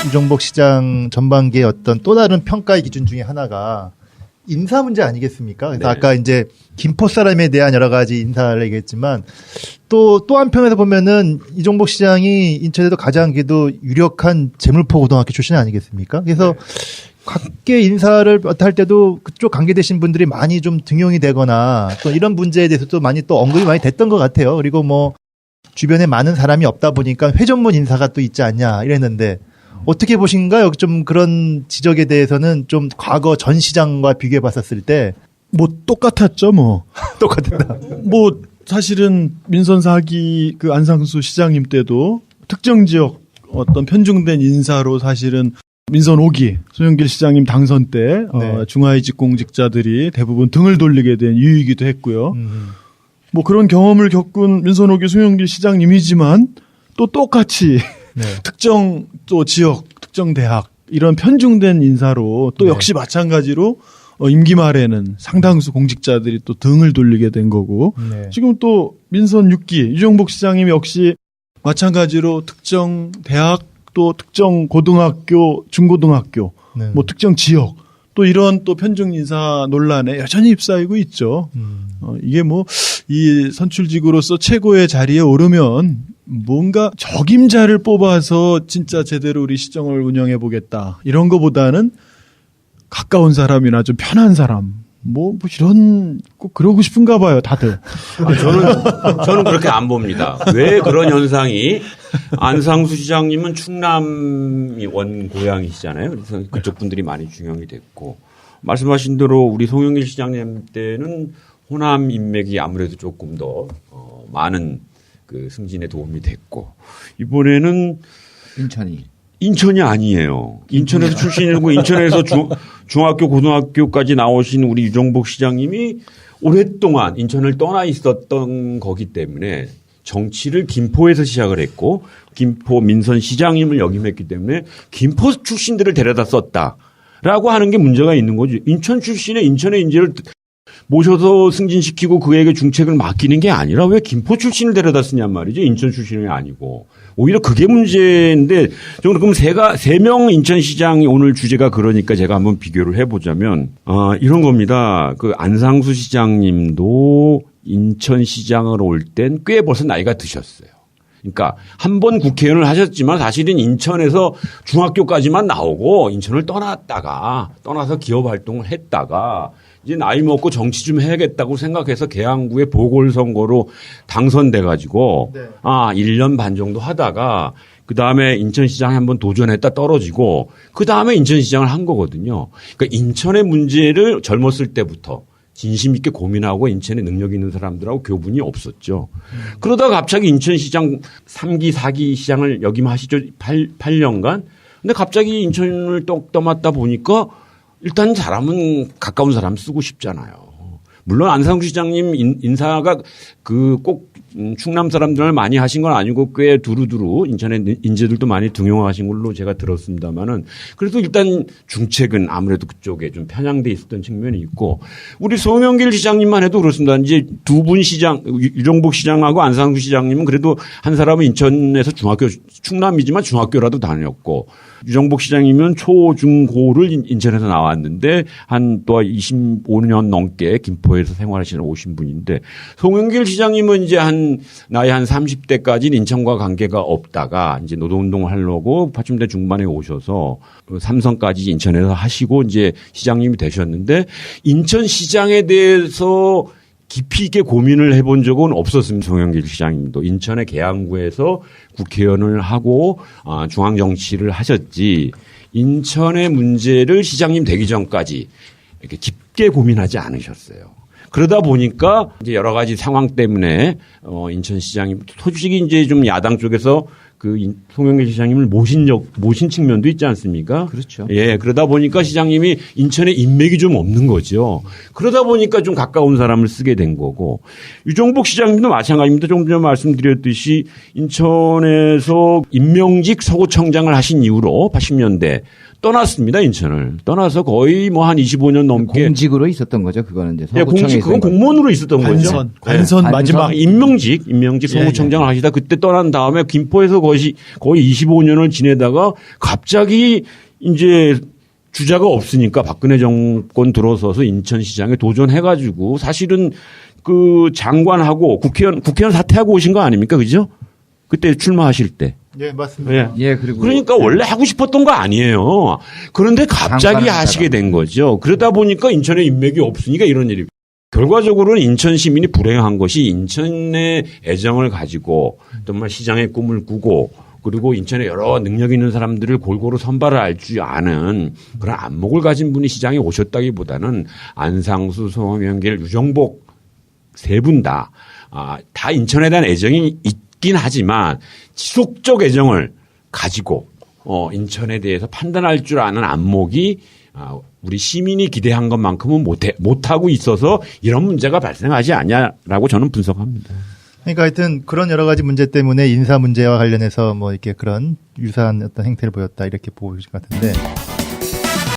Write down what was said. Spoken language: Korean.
유정복 시장 전반기의 어떤 또 다른 평가의 기준 중에 하나가 인사 문제 아니겠습니까? 그래서 네. 아까 이제 김포 사람에 대한 여러 가지 인사를 얘기했지만 또 한편에서 보면은 이정복 시장이 인천에도 가장 그래도 유력한 재물포 고등학교 출신 아니겠습니까? 그래서 각계 인사를 할 때도 그쪽 관계되신 분들이 많이 좀 등용이 되거나 또 이런 문제에 대해서 또 많이 또 언급이 많이 됐던 것 같아요. 그리고 뭐 주변에 많은 사람이 없다 보니까 회전문 인사가 또 있지 않냐 이랬는데 어떻게 보신가요? 좀 그런 지적에 대해서는 좀 과거 전 시장과 비교해 봤었을 때 뭐 똑같았죠, 뭐. 똑같다. 뭐 사실은 민선 4기 그 안상수 시장님 때도 특정 지역 어떤 편중된 인사로 사실은 민선 5기 송영길 시장님 당선 때 네. 중하위직 공직자들이 대부분 등을 돌리게 된 이유이기도 했고요. 뭐 그런 경험을 겪은 민선 5기 송영길 시장님이지만 또 똑같이 네. 특정 또 지역, 특정 대학 이런 편중된 인사로 또 네. 역시 마찬가지로 임기 말에는 상당수 공직자들이 또 등을 돌리게 된 거고 네. 지금 또 민선 6기 유정복 시장님 역시 마찬가지로 특정 대학 또 특정 고등학교, 중고등학교 네. 뭐 특정 지역 또 이런 또 편중 인사 논란에 여전히 휩싸이고 있죠. 이게 뭐 이 선출직으로서 최고의 자리에 오르면 뭔가 적임자를 뽑아서 진짜 제대로 우리 시정을 운영해 보겠다 이런 거보다는 가까운 사람이나 좀 편한 사람 뭐 이런 꼭 그러고 싶은가 봐요 다들. 저는 그렇게 안 봅니다. 왜 그런 현상이 안상수 시장님은 충남이 원 고향이시잖아요. 그래서 그쪽 분들이 많이 중용이 됐고 말씀하신 대로 우리 송영길 시장님 때는 호남 인맥이 아무래도 조금 더 많은 그 승진에 도움이 됐고 이번에는 인천이 아니에요. 인천에서 출신이고 인천에서 중학교 고등학교까지 나오신 우리 유정복 시장님이 오랫동안 인천을 떠나 있었던 거기 때문에 정치를 김포에서 시작을 했고 김포 민선 시장님을 역임했기 때문에 김포 출신들을 데려다 썼다라고 하는 게 문제가 있는 거죠. 인천 출신의 인천의 인재를 모셔서 승진시키고 그에게 중책을 맡기는 게 아니라 왜 김포 출신을 데려다 쓰냔 말이죠. 인천 출신이 아니고. 오히려 그게 문제인데 저는 그럼 세 명 인천시장이 오늘 주제가 그러니까 제가 한번 비교를 해보자면 이런 겁니다. 그 안상수 시장님도 인천시장을 올 땐 꽤 벌써 나이가 드셨어요. 그러니까 한 번 국회의원을 하셨지만 사실은 인천에서 중학교까지만 나오고 인천을 떠나서 기업 활동을 했다가 이제 나이 먹고 정치 좀 해야겠다고 생각해서 계양구의 보궐선거로 당선돼 가지고 1년 반 정도 하다가 그다음에 인천시장에 한번 도전했다 떨어지고 그다음에 인천시장을 한 거거든요. 그러니까 인천의 문제를 젊었을 때부터 진심 있게 고민하고 인천에 능력 있는 사람들하고 교분이 없었죠. 그러다가 갑자기 인천시장 3기, 4기 시장을 역임하시죠. 8년간. 근데 갑자기 인천을 떠맡다 보니까 일단 사람은 가까운 사람 쓰고 싶잖아요. 물론 안상수 시장님 인사가 꼭 충남 사람들을 많이 하신 건 아니고 꽤 두루두루 인천의 인재들도 많이 등용하신 걸로 제가 들었습니다만은 그래도 일단 중책은 아무래도 그쪽에 좀 편향돼 있었던 측면이 있고 우리 송영길 시장님만 해도 그렇습니다. 이제 두 분 시장 유정복 시장하고 안상수 시장님은 그래도 한 사람은 인천에서 충남이지만 중학교라도 다녔고 유정복 시장님은 초, 중, 고를 인천에서 나왔는데 또 25년 넘게 김포에서 생활하시는 오신 분인데 송영길 시장님은 이제 나이 한 30대까지 인천과 관계가 없다가 이제 노동운동을 하려고 80대 중반에 오셔서 삼성까지 인천에서 하시고 이제 시장님이 되셨는데 인천시장에 대해서 깊이 있게 고민을 해본 적은 없었습니다. 송영길 시장님도 인천의 계양구에서 국회의원을 하고 중앙정치를 하셨지 인천의 문제를 시장님 되기 전까지 이렇게 깊게 고민하지 않으셨어요. 그러다 보니까 이제 여러 가지 상황 때문에 인천시장이 솔직히 이제 좀 야당 쪽에서 그 송영길 시장님을 모신 측면도 있지 않습니까? 그렇죠. 예, 그러다 보니까 시장님이 인천에 인맥이 좀 없는 거죠. 그러다 보니까 좀 가까운 사람을 쓰게 된 거고 유정복 시장님도 마찬가지입니다. 조금 전에 말씀드렸듯이 인천에서 임명직 서구청장을 하신 이후로 80년대 떠났습니다. 인천을. 떠나서 거의 뭐 한 25년 넘게 공직으로 있었던 거죠. 그거는 이제 예, 공직 그건 공무원으로 있었던 거죠. 관선 예. 마지막 임명직 성무청장을 하시다 그때 떠난 다음에 김포에서 거의 25년을 지내다가 갑자기 이제 주자가 없으니까 박근혜 정권 들어서서 인천시장에 도전해가지고 사실은 그 장관하고 국회의원 사퇴하고 오신 거 아닙니까? 그죠? 그때 출마하실 때. 예, 맞습니다. 예, 그리고 그러니까 원래 하고 싶었던 거 아니에요. 그런데 갑자기 하시게 된 거죠. 그러다 보니까 인천에 인맥이 없으니까 이런 일이. 결과적으로는 인천 시민이 불행한 것이 인천의 애정을 가지고 정말 시장의 꿈을 꾸고 그리고 인천에 여러 능력 있는 사람들을 골고루 선발을 할 줄 아는 그런 안목을 가진 분이 시장에 오셨다기보다는 안상수, 송영길, 유정복 세 분 다 인천에 대한 애정이 있긴 하지만 지속적 애정을 가지고 인천에 대해서 판단할 줄 아는 안목이 우리 시민이 기대한 것만큼은 못하고 있어서 이런 문제가 발생하지 않냐라고 저는 분석합니다. 그러니까 하여튼 그런 여러 가지 문제 때문에 인사 문제와 관련해서 뭐 이렇게 그런 유사한 어떤 행태를 보였다 이렇게 보고 계신 것 같은데